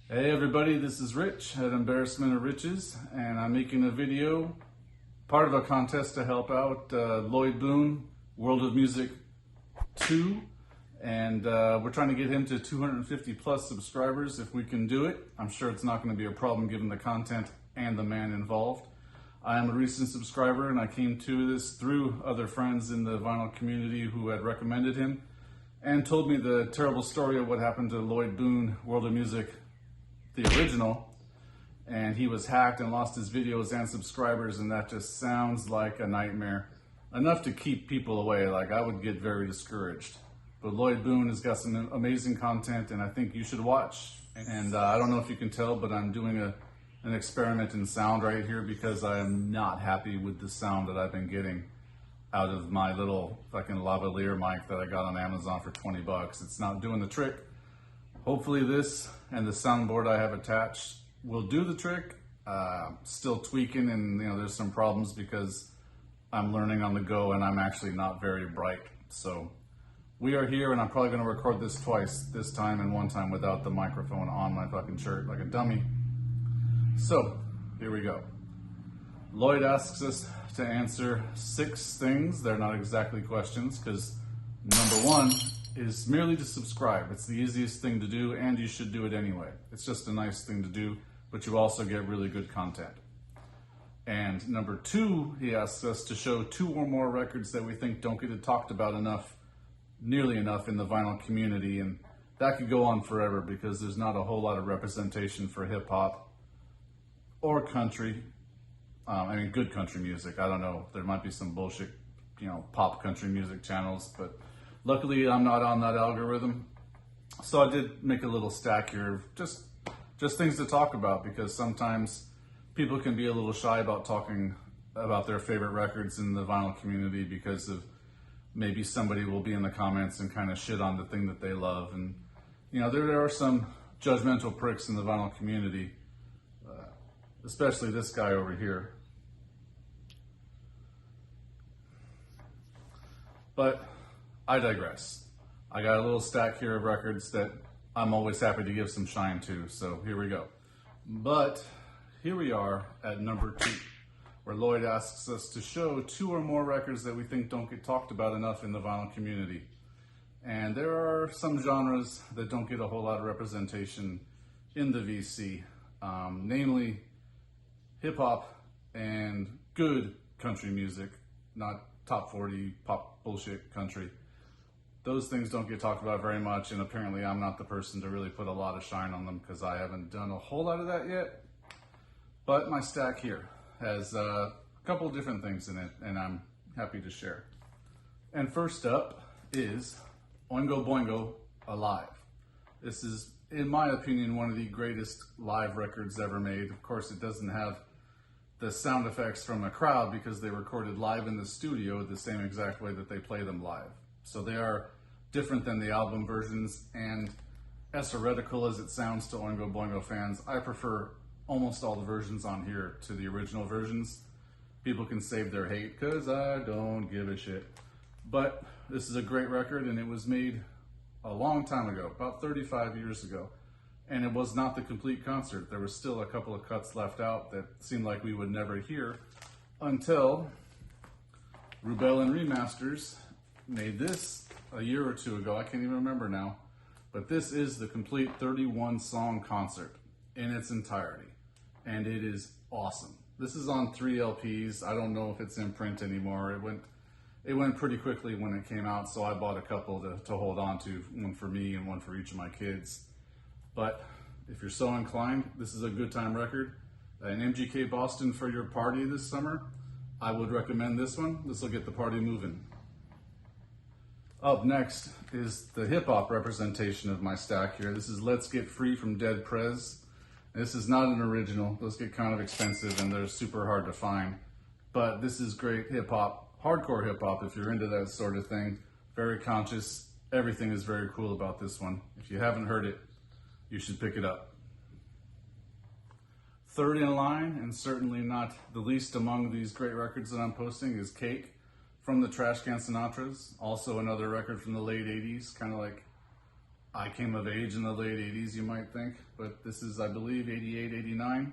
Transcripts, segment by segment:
Hey everybody, this is Rich at Embarrassment of Riches, and I'm making a video, part of a contest to help out Lloyd Boon, World of Music 2, and we're trying to get him to 250 plus subscribers if we can do it. I'm sure it's not going to be a problem given the content and the man involved. I am a recent subscriber and I came to this through other friends in the vinyl community who had recommended him and told me the terrible story of what happened to Lloyd Boon, World of Music, the original, and he was hacked and lost his videos and subscribers, and that just sounds like a nightmare. Enough to keep people away. Like, I would get very discouraged. But Lloyd Boon has got some amazing content, and I think you should watch. And I don't know if you can tell, but I'm doing an experiment in sound right here because I am not happy with the sound that I've been getting out of my little fucking lavalier mic that I got on Amazon for 20 bucks. It's not doing the trick. Hopefully this and the soundboard I have attached will do the trick. Still tweaking, and there's some problems because I'm learning on the go and I'm actually not very bright. So we are here, and I'm probably going to record this twice, this time and one time without the microphone on my fucking shirt like a dummy. So here we go. Lloyd asks us to answer 6 things. They're not exactly questions because number 1 is merely to subscribe. It's the easiest thing to do, and you should do it anyway. It's just a nice thing to do, but you also get really good content. And number 2, he asks us to show 2 or more records that we think don't get talked about enough, nearly enough in the vinyl community, and that could go on forever because there's not a whole lot of representation for hip hop or country. I mean, good country music. I don't know. There might be some bullshit, pop country music channels, but luckily, I'm not on that algorithm. So I did make a little stack here of just things to talk about, because sometimes people can be a little shy about talking about their favorite records in the vinyl community because of maybe somebody will be in the comments and kind of shit on the thing that they love. And, there are some judgmental pricks in the vinyl community, especially this guy over here. But I digress. I got a little stack here of records that I'm always happy to give some shine to, so here we go. But here we are at number 2, where Lloyd asks us to show 2 or more records that we think don't get talked about enough in the vinyl community. And there are some genres that don't get a whole lot of representation in the VC, namely hip hop and good country music, not top 40 pop bullshit country. Those things don't get talked about very much, and apparently I'm not the person to really put a lot of shine on them because I haven't done a whole lot of that yet. But my stack here has a couple different things in it, and I'm happy to share. And first up is Oingo Boingo Alive. This is, in my opinion, one of the greatest live records ever made. Of course, it doesn't have the sound effects from a crowd because they recorded live in the studio the same exact way that they play them live. So they are different than the album versions, and as heretical as it sounds to Oingo Boingo fans, I prefer almost all the versions on here to the original versions. People can save their hate because I don't give a shit. But this is a great record, and it was made a long time ago, about 35 years ago. And it was not the complete concert. There was still a couple of cuts left out that seemed like we would never hear until Rubel and Remasters made this a year or 2 ago. I can't even remember now. But this is the complete 31 song concert in its entirety. And it is awesome. This is on 3 LPs. I don't know if it's in print anymore. It went pretty quickly when it came out, so I bought a couple to hold on to, one for me and one for each of my kids. But if you're so inclined, this is a good time record. An MGK Boston for your party this summer, I would recommend this one. This will get the party moving. Up next is the hip hop representation of my stack here. This is Let's Get Free from Dead Prez. This is not an original. Those get kind of expensive and they're super hard to find. But this is great hip hop, hardcore hip hop if you're into that sort of thing. Very conscious. Everything is very cool about this one. If you haven't heard it, you should pick it up. Third in line, and certainly not the least among these great records that I'm posting, is Cake from the Trash Can Sinatras. Also another record from the late 80s, kind of like I came of age in the late 80s, you might think, but this is, I believe, 88, 89,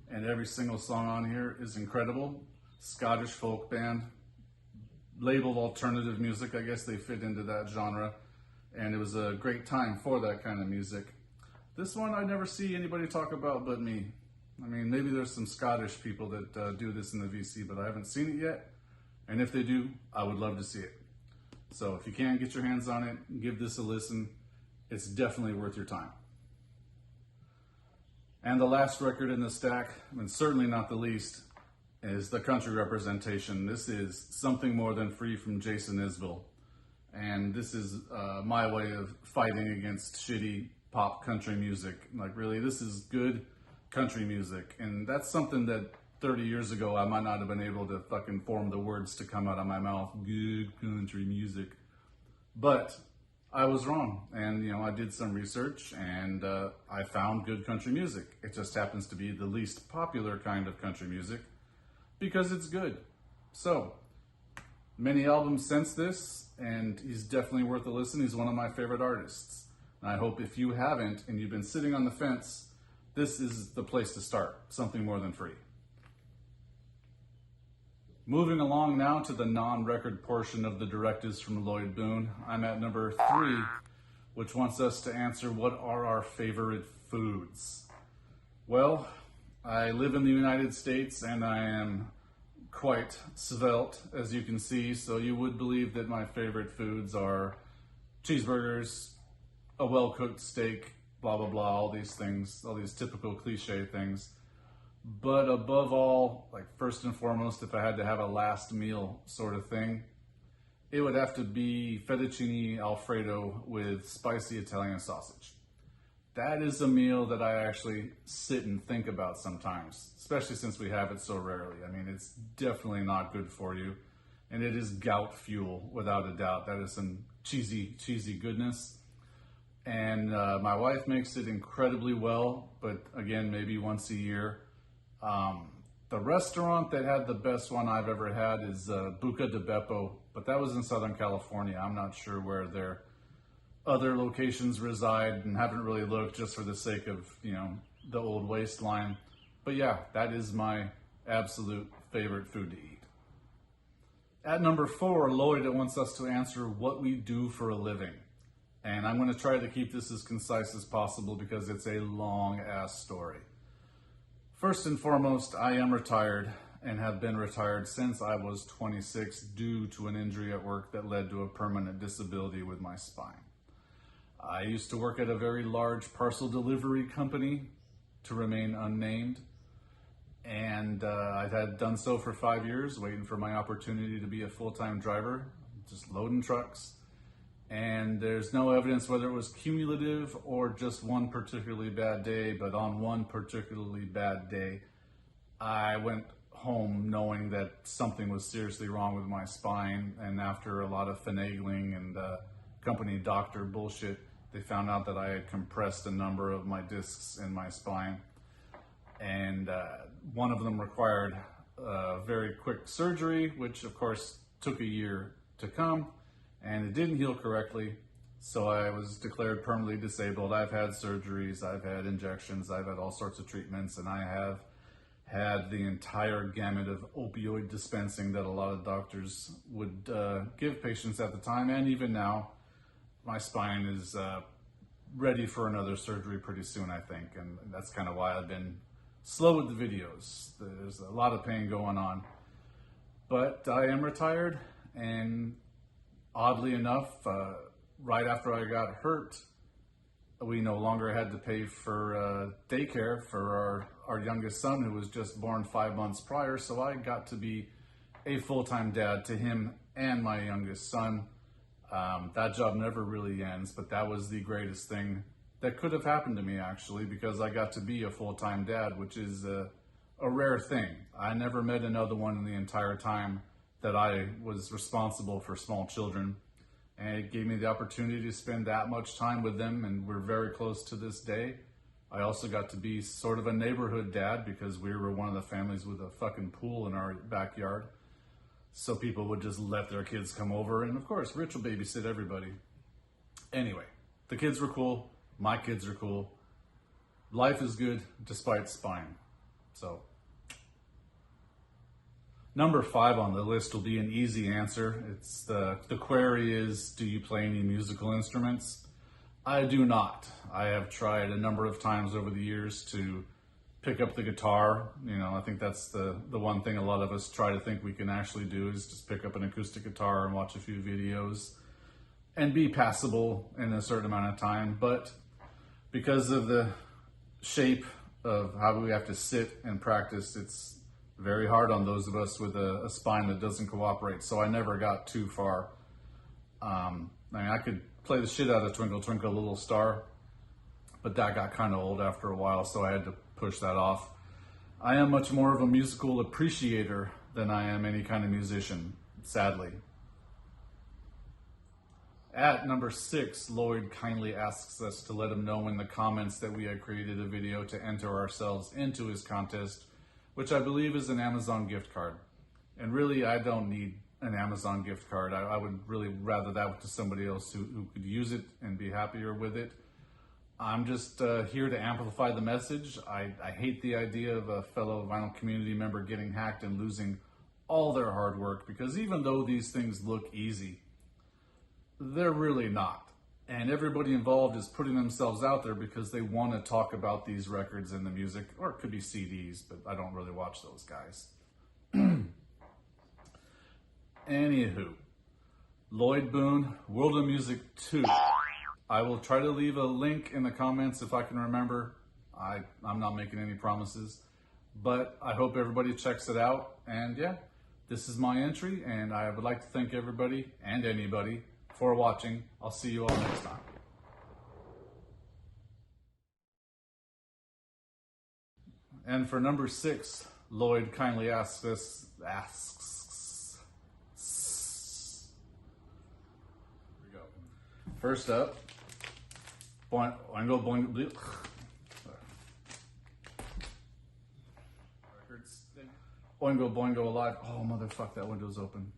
and every single song on here is incredible. Scottish folk band, labeled alternative music, I guess they fit into that genre, and it was a great time for that kind of music. This one I never see anybody talk about but me. I mean, maybe there's some Scottish people that do this in the VC, but I haven't seen it yet, and if they do, I would love to see it. So if you can get your hands on it, give this a listen. It's definitely worth your time. And the last record in the stack, and certainly not the least, is the country representation. This is Something More Than Free from Jason Isbell. And this is my way of fighting against shitty pop country music. Like, really, this is good country music. And that's something that 30 years ago I might not have been able to fucking form the words to come out of my mouth. Good country music. But I was wrong, and I did some research, and I found good country music. It just happens to be the least popular kind of country music because it's good. So, many albums since this, and he's definitely worth a listen. He's one of my favorite artists. And I hope if you haven't, and you've been sitting on the fence, this is the place to start. Something More Than Free. Moving along now to the non-record portion of the directives from Lloyd Boon. I'm at number 3, which wants us to answer what are our favorite foods. Well, I live in the United States and I am quite svelte, as you can see, so you would believe that my favorite foods are cheeseburgers, a well-cooked steak, blah, blah, blah, all these things, all these typical cliche things. But above all, like first and foremost, if I had to have a last meal sort of thing, it would have to be fettuccine Alfredo with spicy Italian sausage. That is a meal that I actually sit and think about sometimes, especially since we have it so rarely. I mean, it's definitely not good for you, and it is gout fuel, without a doubt. That is some cheesy, cheesy goodness. And my wife makes it incredibly well, but again, maybe once a year. The restaurant that had the best one I've ever had is Buca de Beppo, but that was in Southern California. I'm not sure where their other locations reside and haven't really looked just for the sake of, the old waistline. But yeah, that is my absolute favorite food to eat. At number 4, Lloyd wants us to answer what we do for a living. And I'm going to try to keep this as concise as possible because it's a long-ass story. First and foremost, I am retired and have been retired since I was 26 due to an injury at work that led to a permanent disability with my spine. I used to work at a very large parcel delivery company, to remain unnamed, and I had done so for 5 years, waiting for my opportunity to be a full-time driver, just loading trucks. And there's no evidence whether it was cumulative or just one particularly bad day, but on one particularly bad day, I went home knowing that something was seriously wrong with my spine, and after a lot of finagling and company doctor bullshit, they found out that I had compressed a number of my discs in my spine, and one of them required very quick surgery, which of course took a year to come. And it didn't heal correctly, so I was declared permanently disabled. I've had surgeries, I've had injections, I've had all sorts of treatments, and I have had the entire gamut of opioid dispensing that a lot of doctors would give patients at the time, and even now. My spine is ready for another surgery pretty soon, I think, and that's kind of why I've been slow with the videos. There's a lot of pain going on. But I am retired, and oddly enough, right after I got hurt, we no longer had to pay for daycare for our youngest son, who was just born 5 months prior, so I got to be a full-time dad to him and my youngest son. That job never really ends, but that was the greatest thing that could have happened to me, actually, because I got to be a full-time dad, which is a rare thing. I never met another one in the entire time that I was responsible for small children, and it gave me the opportunity to spend that much time with them, and we're very close to this day. I also got to be sort of a neighborhood dad because we were one of the families with a fucking pool in our backyard. So people would just let their kids come over, and of course, Rich will babysit everybody. Anyway, The kids were cool. My kids are cool. Life is good despite spine. So, number 5 on the list will be an easy answer. It's the query is, do you play any musical instruments? I do not. I have tried a number of times over the years to pick up the guitar. You know, I think that's the one thing a lot of us try to think we can actually do is just pick up an acoustic guitar and watch a few videos and be passable in a certain amount of time. But because of the shape of how we have to sit and practice, it's very hard on those of us with a spine that doesn't cooperate. So I never got too far. I mean, I could play the shit out of Twinkle Twinkle Little Star, but that got kind of old after a while, so I had to push that off. I am much more of a musical appreciator than I am any kind of musician, sadly. At number 6, Lloyd kindly asks us to let him know in the comments that we had created a video to enter ourselves into his contest, which I believe is an Amazon gift card. And really, I don't need an Amazon gift card. I would really rather that to somebody else who could use it and be happier with it. I'm just here to amplify the message. I hate the idea of a fellow vinyl community member getting hacked and losing all their hard work, because even though these things look easy, they're really not. And everybody involved is putting themselves out there because they want to talk about these records and the music, or it could be CDs, but I don't really watch those guys. Anywho, Lloyd Boon, World of Music 2. I will try to leave a link in the comments if I can remember. I'm not making any promises, but I hope everybody checks it out. And yeah, this is my entry, and I would like to thank everybody and anybody for watching. I'll see you all next time. And for number 6, Lloyd kindly asks. Here we go. First up, Boingo. Records. Boingo Alive. Oh, motherfuck, that window's open.